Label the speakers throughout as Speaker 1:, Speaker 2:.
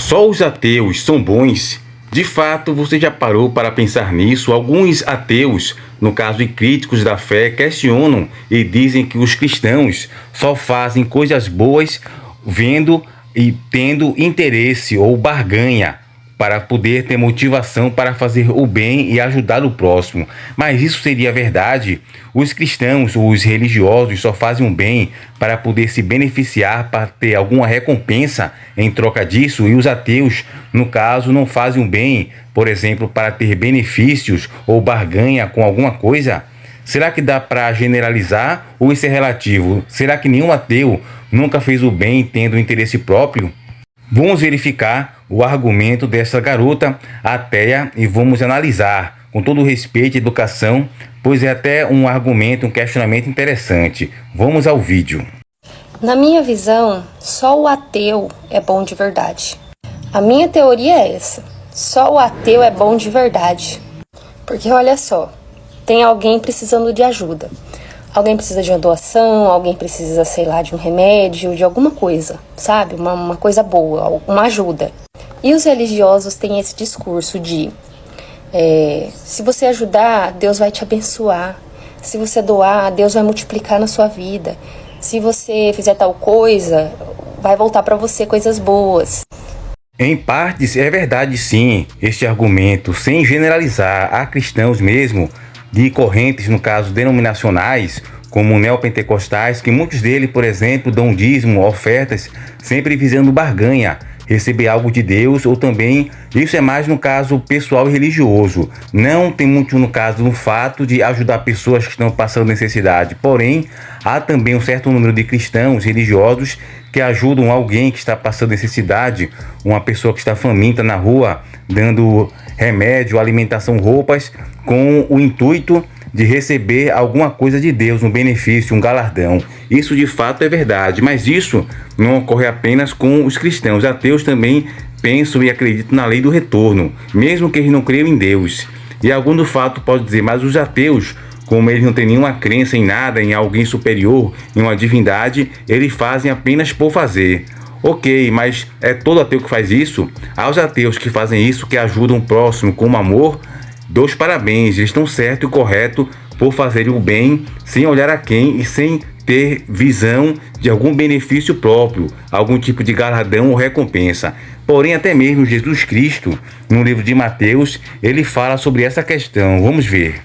Speaker 1: Só os ateus são bons? De fato, você já parou para pensar nisso? Alguns ateus, no caso de críticos da fé, questionam e dizem que os cristãos só fazem coisas boas vendo e tendo interesse ou barganha para poder ter motivação para fazer o bem e ajudar o próximo. Mas isso seria verdade? Os cristãos, os religiosos, só fazem o bem para poder se beneficiar, para ter alguma recompensa em troca disso, e os ateus, no caso, não fazem o bem, por exemplo, para ter benefícios ou barganha com alguma coisa? Será que dá para generalizar ou isso é relativo? Será que nenhum ateu nunca fez o bem tendo interesse próprio? Vamos verificar o argumento dessa garota ateia e vamos analisar com todo respeito e educação, pois é até um argumento, um questionamento interessante. Vamos ao vídeo.
Speaker 2: Na minha visão, só o ateu é bom de verdade. A minha teoria é essa: só o ateu é bom de verdade. Porque olha só, tem alguém precisando de ajuda. Alguém precisa de uma doação, alguém precisa, sei lá, de um remédio, de alguma coisa, sabe? Uma coisa boa, uma ajuda. E os religiosos têm esse discurso de se você ajudar, Deus vai te abençoar. Se você doar, Deus vai multiplicar na sua vida. Se você fizer tal coisa, vai voltar para você coisas boas.
Speaker 1: Em partes é verdade sim, este argumento, sem generalizar. Há cristãos mesmo de correntes, no caso denominacionais, como neopentecostais, que muitos deles, por exemplo, dão dízimo, ofertas, sempre visando barganha, receber algo de Deus, ou também, isso é mais no caso pessoal e religioso. Não tem muito no caso no fato de ajudar pessoas que estão passando necessidade. Porém, há também um certo número de cristãos religiosos que ajudam alguém que está passando necessidade, uma pessoa que está faminta na rua, dando remédio, alimentação, roupas, com o intuito de receber alguma coisa de Deus, um benefício, um galardão. Isso de fato é verdade, mas isso não ocorre apenas com os cristãos. Os ateus também pensam e acreditam na lei do retorno, mesmo que eles não creiam em Deus. E algum do fato pode dizer, mas os ateus, como eles não têm nenhuma crença em nada, em alguém superior, em uma divindade, eles fazem apenas por fazer. Ok, mas é todo ateu que faz isso? Aos ateus que fazem isso, que ajudam o próximo com amor, dou os parabéns, eles estão certo e correto por fazerem o bem sem olhar a quem e sem ter visão de algum benefício próprio, algum tipo de galardão ou recompensa. Porém, até mesmo Jesus Cristo, no livro de Mateus, ele fala sobre essa questão. Vamos ver.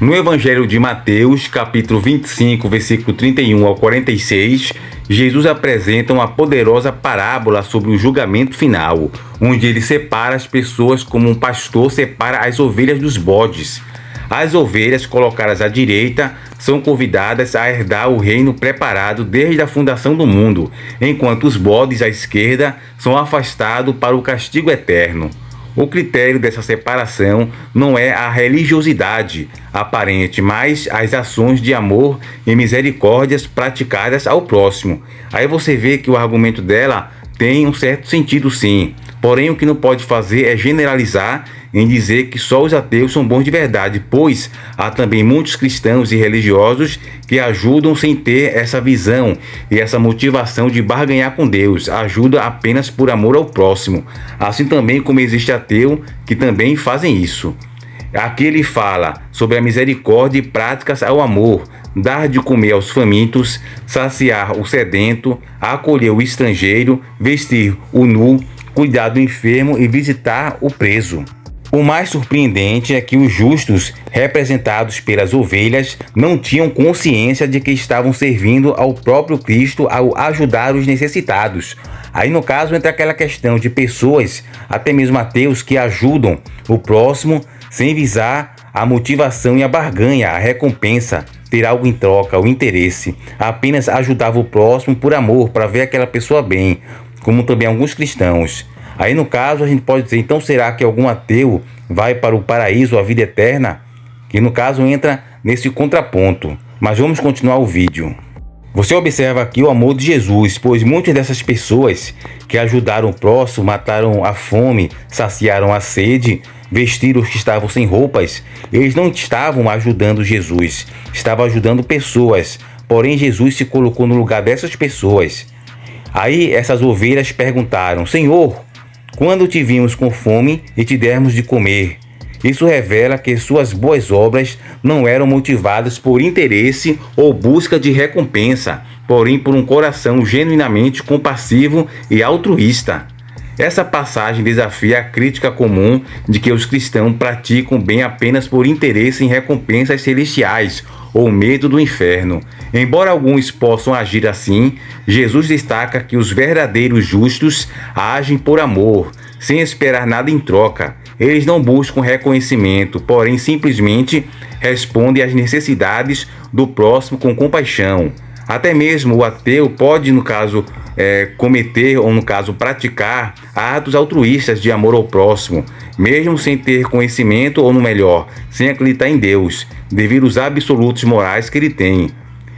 Speaker 1: No Evangelho de Mateus, capítulo 25, versículo 31 ao 46, Jesus apresenta uma poderosa parábola sobre o julgamento final, onde ele separa as pessoas como um pastor separa as ovelhas dos bodes. As ovelhas colocadas à direita são convidadas a herdar o reino preparado desde a fundação do mundo, enquanto os bodes à esquerda são afastados para o castigo eterno. O critério dessa separação não é a religiosidade aparente, mas as ações de amor e misericórdias praticadas ao próximo. Aí você vê que o argumento dela tem um certo sentido sim, porém o que não pode fazer é generalizar em dizer que só os ateus são bons de verdade, pois há também muitos cristãos e religiosos que ajudam sem ter essa visão e essa motivação de barganhar com Deus, ajuda apenas por amor ao próximo, assim também como existe ateu que também fazem isso. Aqui ele fala sobre a misericórdia e práticas ao amor, dar de comer aos famintos, saciar o sedento, acolher o estrangeiro, vestir o nu, cuidar do enfermo e visitar o preso. O mais surpreendente é que os justos, representados pelas ovelhas, não tinham consciência de que estavam servindo ao próprio Cristo ao ajudar os necessitados. Aí no caso entra aquela questão de pessoas, até mesmo ateus, que ajudam o próximo sem visar a motivação e a barganha, a recompensa, ter algo em troca, o interesse. Apenas ajudava o próximo por amor, para ver aquela pessoa bem, como também alguns cristãos. Aí no caso a gente pode dizer, então será que algum ateu vai para o paraíso, a vida eterna? Que no caso entra nesse contraponto. Mas vamos continuar o vídeo. Você observa aqui o amor de Jesus, pois muitas dessas pessoas que ajudaram o próximo, mataram a fome, saciaram a sede, vestiram os que estavam sem roupas, eles não estavam ajudando Jesus, estavam ajudando pessoas. Porém Jesus se colocou no lugar dessas pessoas. Aí essas ovelhas perguntaram: Senhor, quando te vimos com fome e te dermos de comer. Isso revela que suas boas obras não eram motivadas por interesse ou busca de recompensa, porém por um coração genuinamente compassivo e altruísta. Essa passagem desafia a crítica comum de que os cristãos praticam bem apenas por interesse em recompensas celestiais ou medo do inferno. Embora alguns possam agir assim, Jesus destaca que os verdadeiros justos agem por amor, sem esperar nada em troca. Eles não buscam reconhecimento, porém simplesmente respondem às necessidades do próximo com compaixão. Até mesmo o ateu pode, no caso, cometer ou, no caso, praticar atos altruístas de amor ao próximo, mesmo sem ter conhecimento ou, no melhor, sem acreditar em Deus, devido aos absolutos morais que ele tem.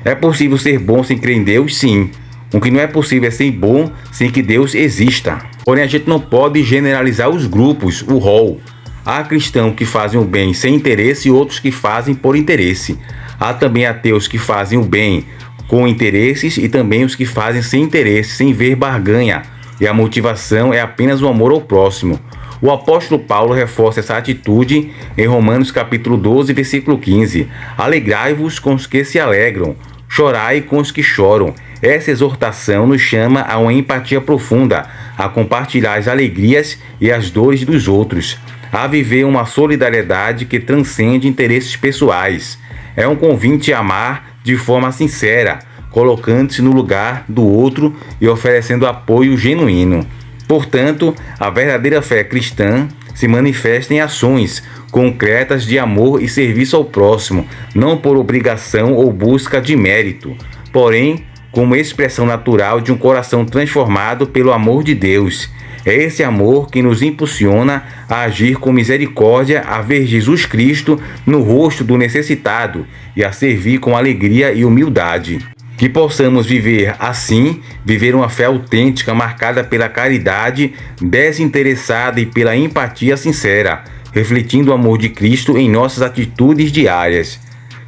Speaker 1: É possível ser bom sem crer em Deus? Sim. O que não é possível é ser bom sem que Deus exista. Porém, a gente não pode generalizar os grupos, o rol. Há cristãos que fazem o bem sem interesse e outros que fazem por interesse. Há também ateus que fazem o bem com interesses e também os que fazem sem interesse, sem ver barganha. E a motivação é apenas o amor ao próximo. O apóstolo Paulo reforça essa atitude em Romanos capítulo 12, versículo 15. Alegrai-vos com os que se alegram, chorai com os que choram. Essa exortação nos chama a uma empatia profunda, a compartilhar as alegrias e as dores dos outros, a viver uma solidariedade que transcende interesses pessoais. É um convite a amar de forma sincera, colocando-se no lugar do outro e oferecendo apoio genuíno. Portanto, a verdadeira fé cristã se manifesta em ações concretas de amor e serviço ao próximo, não por obrigação ou busca de mérito, porém como expressão natural de um coração transformado pelo amor de Deus. É esse amor que nos impulsiona a agir com misericórdia, a ver Jesus Cristo no rosto do necessitado e a servir com alegria e humildade. Que possamos viver assim, viver uma fé autêntica marcada pela caridade desinteressada e pela empatia sincera, refletindo o amor de Cristo em nossas atitudes diárias.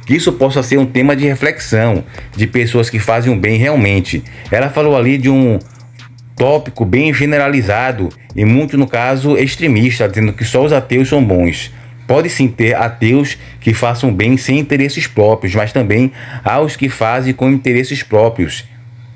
Speaker 1: Que isso possa ser um tema de reflexão de pessoas que fazem o bem realmente. Ela falou ali de um tópico bem generalizado e muito, no caso, extremista, dizendo que só os ateus são bons. Pode sim ter ateus que façam bem sem interesses próprios, mas também há os que fazem com interesses próprios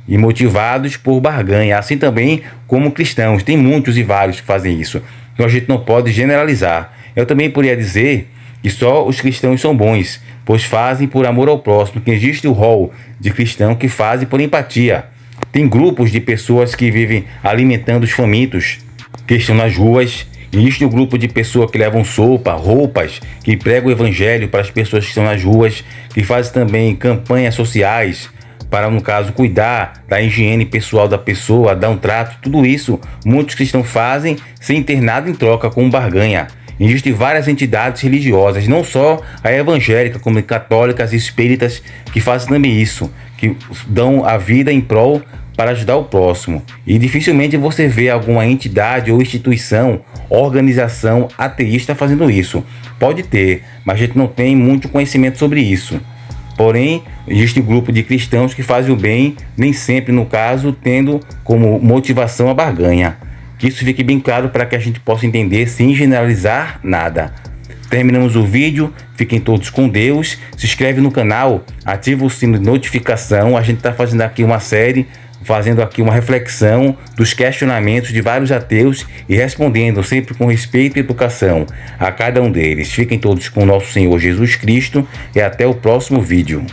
Speaker 1: e motivados por barganha, assim também como cristãos. Tem muitos e vários que fazem isso, então a gente não pode generalizar. Eu também poderia dizer que só os cristãos são bons, pois fazem por amor ao próximo, que existe o rol de cristão que fazem por empatia. Tem grupos de pessoas que vivem alimentando os famintos, que estão nas ruas. Existe o grupo de pessoas que levam sopa, roupas, que pregam o evangelho para as pessoas que estão nas ruas, que fazem também campanhas sociais para, no caso, cuidar da higiene pessoal da pessoa, dar um trato. Tudo isso muitos cristãos fazem sem ter nada em troca, com barganha. Existem várias entidades religiosas, não só a evangélica, como católicas e espíritas, que fazem também isso, que dão a vida em prol para ajudar o próximo. E dificilmente você vê alguma entidade ou instituição, organização ateísta fazendo isso. Pode ter, mas a gente não tem muito conhecimento sobre isso. Porém, existe um grupo de cristãos que fazem o bem, nem sempre, no caso, tendo como motivação a barganha. Que isso fique bem claro para que a gente possa entender sem generalizar nada. Terminamos o vídeo, fiquem todos com Deus, se inscreve no canal, ativa o sino de notificação. A gente está fazendo aqui uma série, fazendo aqui uma reflexão dos questionamentos de vários ateus e respondendo sempre com respeito e educação a cada um deles. Fiquem todos com o nosso Senhor Jesus Cristo e até o próximo vídeo.